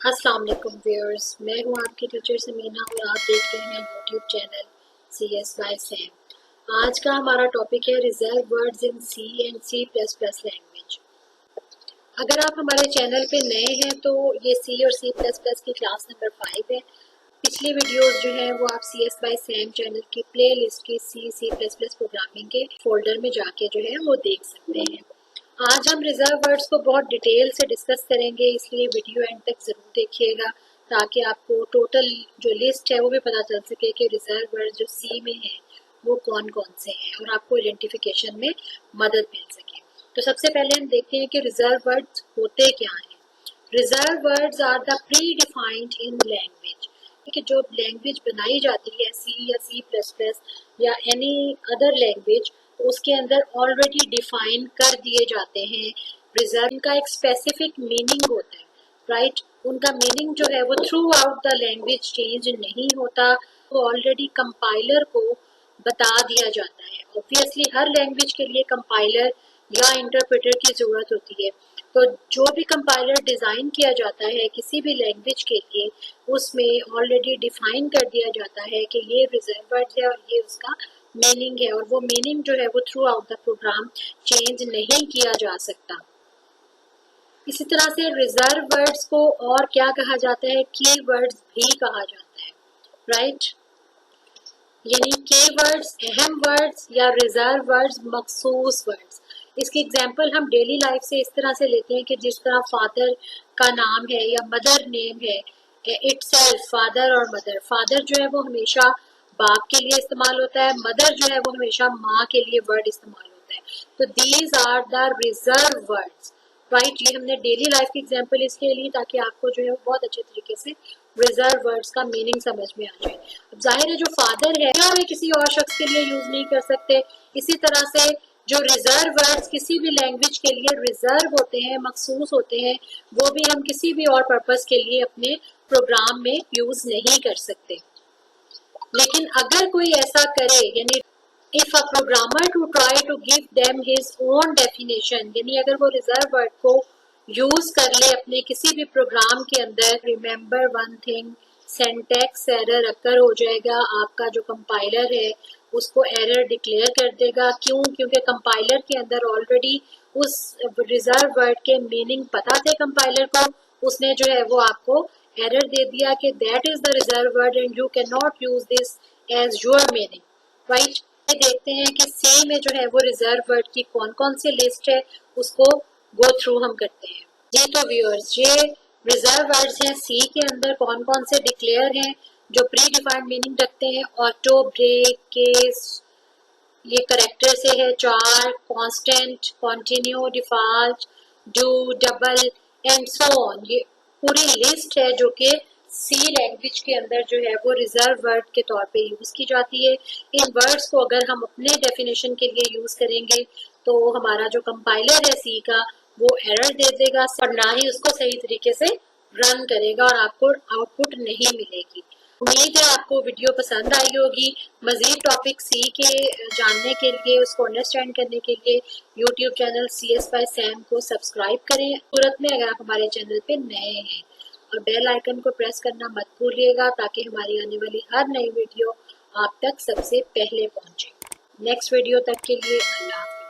अस्सलाम वालेकुम व्यूअर्स, मैं हूं आपकी टीचर समीना और आप देख रहे हैं YouTube channel CS by Sam. आज का हमारा टॉपिक है reserve words in C and C++ language. अगर आप हमारे चैनल पे नए हैं तो ये C और C++ की क्लास नंबर 5 है। पिछली वीडियोस जो है वो आप CS बाय सैम चैनल की प्ले लिस्ट की C++ प्रोग्रामिंग के फोल्डर में जाके जो है वो देख सकते हैं। आज हम रिजर्व वर्ड्स को बहुत डिटेल से डिस्कस करेंगे, इसलिए वीडियो एंड तक जरूर देखिएगा ताकि आपको टोटल जो लिस्ट है वो भी पता चल सके कि रिजर्व वर्ड जो सी में है वो कौन कौन से हैं और आपको आइडेंटिफिकेशन में मदद मिल सके। तो सबसे पहले हम देखते हैं कि रिजर्व वर्ड्स होते क्या हैं। Reserve words are the predefined in language, कि जो लैंग्वेज बनाई जाती है C या C++ या एनी अदर लैंग्वेज, तो उसके अंदर ऑलरेडी डिफाइन कर दिए जाते हैं। रिजर्व का एक स्पेसिफिक मीनिंग होता है, राइट। उनका मीनिंग जो है वो throughout the language change नहीं होता, वो ऑलरेडी कंपाइलर को बता दिया जाता है। ऑब्वियसली हर लैंग्वेज के लिए कंपाइलर या इंटरप्रेटर की जरूरत होती है, तो जो भी कंपाइलर डिजाइन किया जाता है किसी भी लैंग्वेज के लिए उसमें ऑलरेडी डिफाइन कर दिया जाता है कि ये रिजर्व वर्ड है और ये उसका मीनिंग है, और वो मीनिंग जो है वो throughout the program change नहीं किया जा सकता। इसी तरह से रिजर्व वर्ड्स को और क्या कहा जाता है, की वर्ड्स भी कहा जाता है, राइट। यानी की वर्ड्स अहम वर्ड्स या रिजर्व वर्ड्स मखसूस वर्ड्स। इसकी एग्जाम्पल हम डेली लाइफ से इस तरह से लेते हैं कि जिस तरह फादर का नाम है या मदर नेम है, इटसेल्फ फादर और मदर। फादर जो है वो हमेशा बाप के लिए इस्तेमाल होता है, मदर जो है वो हमेशा माँ के लिए वर्ड इस्तेमाल होता है। तो these are the reserve words, right. ये हमने डेली लाइफ की एग्जाम्पल इसलिए ली ताकि आपको जो है वो बहुत अच्छे तरीके से रिजर्व वर्ड्स का मीनिंग समझ में आ जाए। अब जाहिर है जो फादर है वे किसी और शख्स के लिए यूज नहीं कर सकते। इसी तरह से जो रिजर्व वर्ड्स किसी भी लैंग्वेज के लिए रिजर्व होते हैं, मखसूस होते हैं, वो भी हम किसी भी और पर्पस के लिए अपने प्रोग्राम में यूज नहीं कर सकते। लेकिन अगर कोई ऐसा करे, यानी if a programmer to try to give them his own definition, यानी अगर वो रिजर्व वर्ड को यूज कर ले अपने किसी भी प्रोग्राम के अंदर, remember one thing, syntax error अकर हो जाएगा। आपका जो कंपाइलर है उसको एरर डिक्लेयर कर देगा। क्यों? क्योंकि कंपाइलर के अंदर ऑलरेडी उस रिजर्व वर्ड के मीनिंग पता थे कंपाइलर को, उसने जो है वो आपको एरर दे दिया कि that is the reserve word and you can not use this as your meaning, right. देखते हैं कि सी में जो है वो रिजर्व वर्ड की कौन कौन सी लिस्ट है, उसको गो थ्रू हम करते हैं। जी तो व्यूअर्स, ये रिजर्व वर्ड्स हैं सी के अंदर कौन कौन से डिक्लेयर हैं जो प्री डिफाइंड मीनिंग रखते हैं। ऑटो, ब्रेक, केस, ये करेक्टर से है 4, constant, continue, default, do, double and so on. ये पूरी लिस्ट है जो कि सी लैंग्वेज के अंदर जो है वो रिजर्व वर्ड के तौर पे यूज की जाती है। इन वर्ड्स को अगर हम अपने डेफिनेशन के लिए यूज करेंगे तो हमारा जो कंपाइलर है सी का वो एरर दे देगा और ना ही उसको सही तरीके से रन करेगा और आपको आउटपुट नहीं मिलेगी। उम्मीद है आपको वीडियो पसंद आई होगी। मजीद टॉपिक सी के जानने के लिए, उसको अंडरस्टैंड करने के लिए YouTube channel CS by Sam को सब्सक्राइब करें। सूरत में अगर आप हमारे चैनल पे नए हैं, और बेल आइकन को प्रेस करना मत भूलिएगा ताकि हमारी आने वाली हर नई वीडियो आप तक सबसे पहले पहुंचे। नेक्स्ट वीडियो तक के लिए अल्लाह हाफ़िज़।